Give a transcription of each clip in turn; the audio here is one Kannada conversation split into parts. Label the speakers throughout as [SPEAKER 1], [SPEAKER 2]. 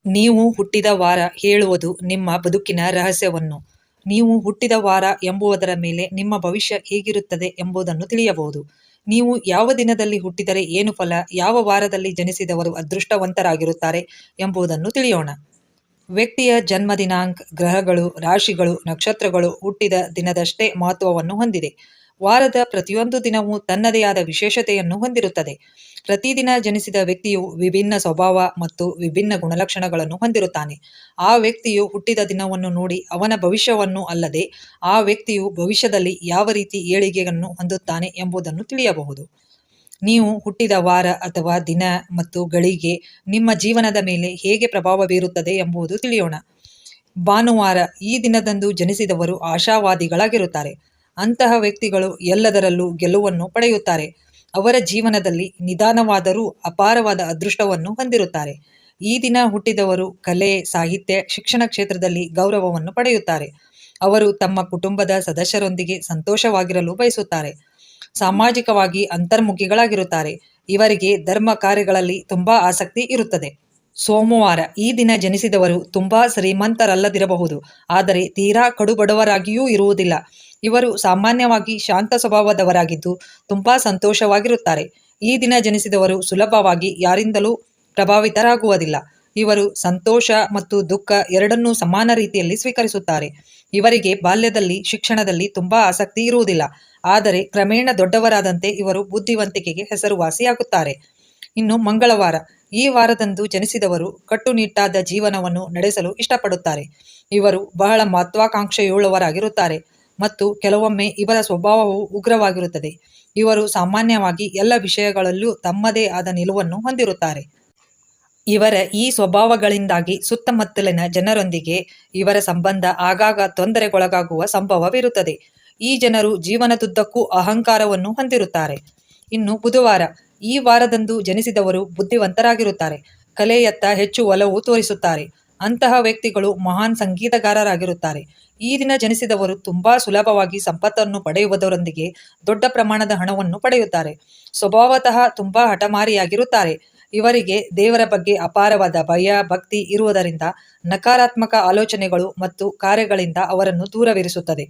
[SPEAKER 1] ನೀವು ಹುಟ್ಟಿದ ವಾರ ಹೇಳುವುದು ನಿಮ್ಮ ಬದುಕಿನ ರಹಸ್ಯವನ್ನು. ನೀವು ಹುಟ್ಟಿದ ವಾರ ಎಂಬುದರ ಮೇಲೆ ನಿಮ್ಮ ಭವಿಷ್ಯ ಹೇಗಿರುತ್ತದೆ ಎಂಬುದನ್ನು ತಿಳಿಯಬಹುದು. ನೀವು ಯಾವ ದಿನದಲ್ಲಿ ಹುಟ್ಟಿದರೆ ಏನು ಫಲ, ಯಾವ ವಾರದಲ್ಲಿ ಜನಿಸಿದವರು ಅದೃಷ್ಟವಂತರಾಗಿರುತ್ತಾರೆ ಎಂಬುದನ್ನು ತಿಳಿಯೋಣ. ವ್ಯಕ್ತಿಯ ಜನ್ಮ ದಿನಾಂಕ, ಗ್ರಹಗಳು, ರಾಶಿಗಳು, ನಕ್ಷತ್ರಗಳು ಹುಟ್ಟಿದ ದಿನದಷ್ಟೇ ಮಹತ್ವವನ್ನು ಹೊಂದಿದೆ. ವಾರದ ಪ್ರತಿಯೊಂದು ದಿನವೂ ತನ್ನದೇ ಆದ ವಿಶೇಷತೆಯನ್ನು ಹೊಂದಿರುತ್ತದೆ. ಪ್ರತಿದಿನ ಜನಿಸಿದ ವ್ಯಕ್ತಿಯು ವಿಭಿನ್ನ ಸ್ವಭಾವ ಮತ್ತು ವಿಭಿನ್ನ ಗುಣಲಕ್ಷಣಗಳನ್ನು ಹೊಂದಿರುತ್ತಾನೆ. ಆ ವ್ಯಕ್ತಿಯು ಹುಟ್ಟಿದ ದಿನವನ್ನು ನೋಡಿ ಅವನ ಭವಿಷ್ಯವನ್ನು ಅಲ್ಲದೆ ಆ ವ್ಯಕ್ತಿಯು ಭವಿಷ್ಯದಲ್ಲಿ ಯಾವ ರೀತಿ ಏಳಿಗೆಯನ್ನು ಹೊಂದುತ್ತಾನೆ ಎಂಬುದನ್ನು ತಿಳಿಯಬಹುದು. ನೀವು ಹುಟ್ಟಿದ ವಾರ ಅಥವಾ ದಿನ ಮತ್ತು ಗಳಿಗೆ ನಿಮ್ಮ ಜೀವನದ ಮೇಲೆ ಹೇಗೆ ಪ್ರಭಾವ ಬೀರುತ್ತದೆ ಎಂಬುದು ತಿಳಿಯೋಣ. ಭಾನುವಾರ ಈ ದಿನದಂದು ಜನಿಸಿದವರು ಆಶಾವಾದಿಗಳಾಗಿರುತ್ತಾರೆ. ಅಂತಹ ವ್ಯಕ್ತಿಗಳು ಎಲ್ಲದರಲ್ಲೂ ಗೆಲುವನ್ನು ಪಡೆಯುತ್ತಾರೆ. ಅವರ ಜೀವನದಲ್ಲಿ ನಿಧಾನವಾದರೂ ಅಪಾರವಾದ ಅದೃಷ್ಟವನ್ನು ಹೊಂದಿರುತ್ತಾರೆ. ಈ ದಿನ ಹುಟ್ಟಿದವರು ಕಲೆ, ಸಾಹಿತ್ಯ, ಶಿಕ್ಷಣ ಕ್ಷೇತ್ರದಲ್ಲಿ ಗೌರವವನ್ನು ಪಡೆಯುತ್ತಾರೆ. ಅವರು ತಮ್ಮ ಕುಟುಂಬದ ಸದಸ್ಯರೊಂದಿಗೆ ಸಂತೋಷವಾಗಿರಲು ಬಯಸುತ್ತಾರೆ. ಸಾಮಾಜಿಕವಾಗಿ ಅಂತರ್ಮುಖಿಗಳಾಗಿರುತ್ತಾರೆ. ಇವರಿಗೆ ಧರ್ಮ ಕಾರ್ಯಗಳಲ್ಲಿ ತುಂಬಾ ಆಸಕ್ತಿ ಇರುತ್ತದೆ. ಸೋಮವಾರ ಈ ದಿನ ಜನಿಸಿದವರು ತುಂಬಾ ಶ್ರೀಮಂತರಲ್ಲದಿರಬಹುದು, ಆದರೆ ತೀರಾ ಕಡುಬಡವರಾಗಿಯೂ ಇರುವುದಿಲ್ಲ. ಇವರು ಸಾಮಾನ್ಯವಾಗಿ ಶಾಂತ ಸ್ವಭಾವದವರಾಗಿದ್ದು ತುಂಬಾ ಸಂತೋಷವಾಗಿರುತ್ತಾರೆ. ಈ ದಿನ ಜನಿಸಿದವರು ಸುಲಭವಾಗಿ ಯಾರಿಂದಲೂ ಪ್ರಭಾವಿತರಾಗುವುದಿಲ್ಲ. ಇವರು ಸಂತೋಷ ಮತ್ತು ದುಃಖ ಎರಡನ್ನೂ ಸಮಾನ ರೀತಿಯಲ್ಲಿ ಸ್ವೀಕರಿಸುತ್ತಾರೆ. ಇವರಿಗೆ ಬಾಲ್ಯದಲ್ಲಿ ಶಿಕ್ಷಣದಲ್ಲಿ ತುಂಬಾ ಆಸಕ್ತಿ ಇರುವುದಿಲ್ಲ, ಆದರೆ ಕ್ರಮೇಣ ದೊಡ್ಡವರಾದಂತೆ ಇವರು ಬುದ್ಧಿವಂತಿಕೆಗೆ ಹೆಸರುವಾಸಿಯಾಗುತ್ತಾರೆ. ಇನ್ನು ಮಂಗಳವಾರ ಈ ವಾರದಂದು ಜನಿಸಿದವರು ಕಟ್ಟುನಿಟ್ಟಾದ ಜೀವನವನ್ನು ನಡೆಸಲು ಇಷ್ಟಪಡುತ್ತಾರೆ. ಇವರು ಬಹಳ ಮಹತ್ವಾಕಾಂಕ್ಷೆಯುಳ್ಳವರಾಗಿರುತ್ತಾರೆ ಮತ್ತು ಕೆಲವೊಮ್ಮೆ ಇವರ ಸ್ವಭಾವವು ಉಗ್ರವಾಗಿರುತ್ತದೆ. ಇವರು ಸಾಮಾನ್ಯವಾಗಿ ಎಲ್ಲ ವಿಷಯಗಳಲ್ಲೂ ತಮ್ಮದೇ ಆದ ನಿಲುವನ್ನು ಹೊಂದಿರುತ್ತಾರೆ. ಇವರ ಈ ಸ್ವಭಾವಗಳಿಂದಾಗಿ ಸುತ್ತಮುತ್ತಲಿನ ಜನರೊಂದಿಗೆ ಇವರ ಸಂಬಂಧ ಆಗಾಗ ತೊಂದರೆಗೊಳಗಾಗುವ ಸಂಭವವಿರುತ್ತದೆ. ಈ ಜನರು ಜೀವನದುದ್ದಕ್ಕೂ ಅಹಂಕಾರವನ್ನು ಹೊಂದಿರುತ್ತಾರೆ. ಇನ್ನು ಬುಧವಾರ ಈ ವಾರದಂದು ಜನಿಸಿದವರು ಬುದ್ಧಿವಂತರಾಗಿರುತ್ತಾರೆ. ಕಲೆಯತ್ತ ಹೆಚ್ಚು ಒಲವು ತೋರಿಸುತ್ತಾರೆ. ಅಂತಹ ವ್ಯಕ್ತಿಗಳು ಮಹಾನ್ ಸಂಗೀತಗಾರರಾಗಿರುತ್ತಾರೆ. ಈ ದಿನ ಜನಿಸಿದವರು ತುಂಬಾ ಸುಲಭವಾಗಿ ಸಂಪತ್ತನ್ನು ಪಡೆಯುವುದರೊಂದಿಗೆ ದೊಡ್ಡ ಪ್ರಮಾಣದ ಹಣವನ್ನು ಪಡೆಯುತ್ತಾರೆ. ಸ್ವಭಾವತಃ ತುಂಬಾ ಹಠಮಾರಿಯಾಗಿರುತ್ತಾರೆ. ಇವರಿಗೆ ದೇವರ ಬಗ್ಗೆ ಅಪಾರವಾದ ಭಯ, ಭಕ್ತಿ ಇರುವುದರಿಂದ ನಕಾರಾತ್ಮಕ ಆಲೋಚನೆಗಳು ಮತ್ತು ಕಾರ್ಯಗಳಿಂದ ಅವರನ್ನು ದೂರವಿರಿಸುತ್ತದೆ.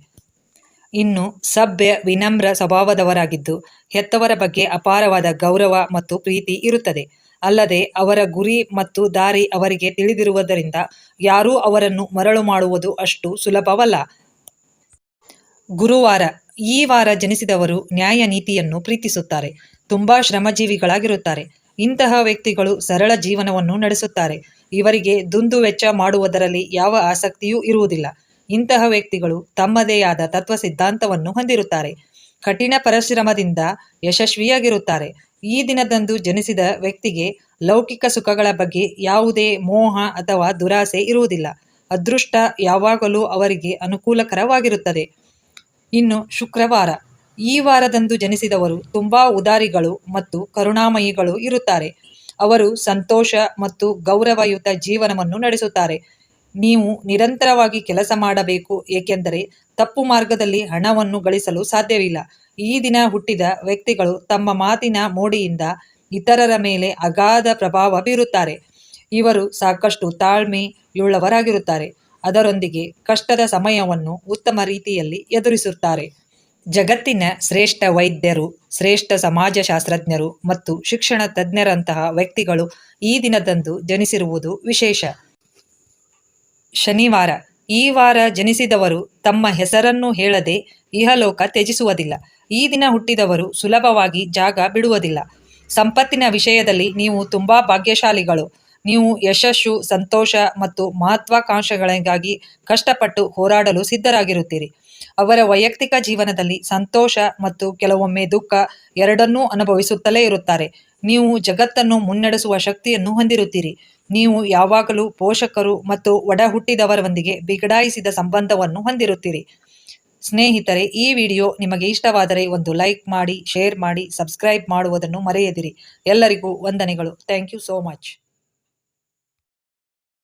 [SPEAKER 1] ಇನ್ನು ಸಭ್ಯ, ವಿನಮ್ರ ಸ್ವಭಾವದವರಾಗಿದ್ದು ಹೆತ್ತವರ ಬಗ್ಗೆ ಅಪಾರವಾದ ಗೌರವ ಮತ್ತು ಪ್ರೀತಿ ಇರುತ್ತದೆ. ಅಲ್ಲದೆ ಅವರ ಗುರಿ ಮತ್ತು ದಾರಿ ಅವರಿಗೆ ತಿಳಿದಿರುವುದರಿಂದ ಯಾರೂ ಅವರನ್ನು ಮರಳು ಮಾಡುವುದು ಅಷ್ಟು ಸುಲಭವಲ್ಲ. ಗುರುವಾರ ಈ ವಾರ ಜನಿಸಿದವರು ನ್ಯಾಯ ನೀತಿಯನ್ನು ಪ್ರೀತಿಸುತ್ತಾರೆ. ತುಂಬಾ ಶ್ರಮಜೀವಿಗಳಾಗಿರುತ್ತಾರೆ. ಇಂತಹ ವ್ಯಕ್ತಿಗಳು ಸರಳ ಜೀವನವನ್ನು ನಡೆಸುತ್ತಾರೆ. ಇವರಿಗೆ ದುಂದು ವೆಚ್ಚ ಮಾಡುವುದರಲ್ಲಿ ಯಾವ ಆಸಕ್ತಿಯೂ ಇರುವುದಿಲ್ಲ. ಇಂತಹ ವ್ಯಕ್ತಿಗಳು ತಮ್ಮದೇ ಆದ ತತ್ವ ಸಿದ್ಧಾಂತವನ್ನು ಹೊಂದಿರುತ್ತಾರೆ. ಕಠಿಣ ಪರಿಶ್ರಮದಿಂದ ಯಶಸ್ವಿಯಾಗಿರುತ್ತಾರೆ. ಈ ದಿನದಂದು ಜನಿಸಿದ ವ್ಯಕ್ತಿಗೆ ಲೌಕಿಕ ಸುಖಗಳ ಬಗ್ಗೆ ಯಾವುದೇ ಮೋಹ ಅಥವಾ ದುರಾಸೆ ಇರುವುದಿಲ್ಲ. ಅದೃಷ್ಟ ಯಾವಾಗಲೂ ಅವರಿಗೆ ಅನುಕೂಲಕರವಾಗಿರುತ್ತದೆ. ಇನ್ನು ಶುಕ್ರವಾರ ಈ ವಾರದಂದು ಜನಿಸಿದವರು ತುಂಬಾ ಉದಾರಿಗಳು ಮತ್ತು ಕರುಣಾಮಯಿಗಳು ಇರುತ್ತಾರೆ. ಅವರು ಸಂತೋಷ ಮತ್ತು ಗೌರವಯುತ ಜೀವನವನ್ನು ನಡೆಸುತ್ತಾರೆ. ನೀವು ನಿರಂತರವಾಗಿ ಕೆಲಸ ಮಾಡಬೇಕು, ಏಕೆಂದರೆ ತಪ್ಪು ಮಾರ್ಗದಲ್ಲಿ ಹಣವನ್ನು ಗಳಿಸಲು ಸಾಧ್ಯವಿಲ್ಲ. ಈ ದಿನ ಹುಟ್ಟಿದ ವ್ಯಕ್ತಿಗಳು ತಮ್ಮ ಮಾತಿನ ಮೋಡಿಯಿಂದ ಇತರರ ಮೇಲೆ ಅಗಾಧ ಪ್ರಭಾವ ಬೀರುತ್ತಾರೆ. ಇವರು ಸಾಕಷ್ಟು ತಾಳ್ಮೆಯುಳ್ಳವರಾಗಿರುತ್ತಾರೆ. ಅದರೊಂದಿಗೆ ಕಷ್ಟದ ಸಮಯವನ್ನು ಉತ್ತಮ ರೀತಿಯಲ್ಲಿ ಎದುರಿಸುತ್ತಾರೆ. ಜಗತ್ತಿನ ಶ್ರೇಷ್ಠ ವೈದ್ಯರು, ಶ್ರೇಷ್ಠ ಸಮಾಜಶಾಸ್ತ್ರಜ್ಞರು ಮತ್ತು ಶಿಕ್ಷಣ ತಜ್ಞರಂತಹ ವ್ಯಕ್ತಿಗಳು ಈ ದಿನದಂದು ಜನಿಸಿರುವುದು ವಿಶೇಷ. ಶನಿವಾರ ಈ ವಾರ ಜನಿಸಿದವರು ತಮ್ಮ ಹೆಸರನ್ನು ಹೇಳದೆ ಇಹಲೋಕ ತ್ಯಜಿಸುವುದಿಲ್ಲ. ಈ ದಿನ ಹುಟ್ಟಿದವರು ಸುಲಭವಾಗಿ ಜಾಗ ಬಿಡುವುದಿಲ್ಲ. ಸಂಪತ್ತಿನ ವಿಷಯದಲ್ಲಿ ನೀವು ತುಂಬಾ ಭಾಗ್ಯಶಾಲಿಗಳು. ನೀವು ಯಶಸ್ಸು, ಸಂತೋಷ ಮತ್ತು ಮಹತ್ವಾಕಾಂಕ್ಷೆಗಳಿಗಾಗಿ ಕಷ್ಟಪಟ್ಟು ಹೋರಾಡಲು ಸಿದ್ಧರಾಗಿರುತ್ತೀರಿ. ಅವರ ವೈಯಕ್ತಿಕ ಜೀವನದಲ್ಲಿ ಸಂತೋಷ ಮತ್ತು ಕೆಲವೊಮ್ಮೆ ದುಃಖ ಎರಡನ್ನೂ ಅನುಭವಿಸುತ್ತಲೇ ಇರುತ್ತಾರೆ. ನೀವು ಜಗತ್ತನ್ನು ಮುನ್ನಡೆಸುವ ಶಕ್ತಿಯನ್ನು ಹೊಂದಿರುತ್ತೀರಿ. ನೀವು ಯಾವಾಗಲೂ ಪೋಷಕರು ಮತ್ತು ಒಡ ಹುಟ್ಟಿದವರೊಂದಿಗೆ ಬಿಗಡಾಯಿಸಿದ ಸಂಬಂಧವನ್ನು ಹೊಂದಿರುತ್ತೀರಿ. ಸ್ನೇಹಿತರೆ, ಈ ವಿಡಿಯೋ ನಿಮಗೆ ಇಷ್ಟವಾದರೆ ಒಂದು ಲೈಕ್ ಮಾಡಿ, ಶೇರ್ ಮಾಡಿ, ಸಬ್ಸ್ಕ್ರೈಬ್ ಮಾಡುವುದನ್ನು ಮರೆಯದಿರಿ. ಎಲ್ಲರಿಗೂ ವಂದನೆಗಳು. Thank you so much.